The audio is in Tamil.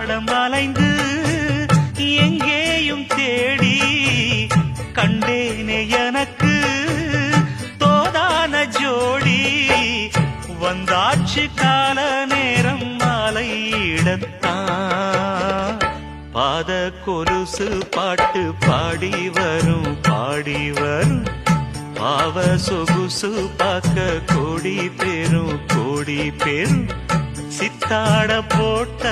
அன்றாடம் அலைந்து எங்கேயும் தேடி கண்டேனே எனக்கு தோதான ஜோடி வந்தாச்சு கால நேரம் மாலையிடத்தான் பாத கொலுசு பாட்டு பாடி வரும் பாவ சொகுசு பார்க்க கோடி பேரும் சித்தாட போட்ட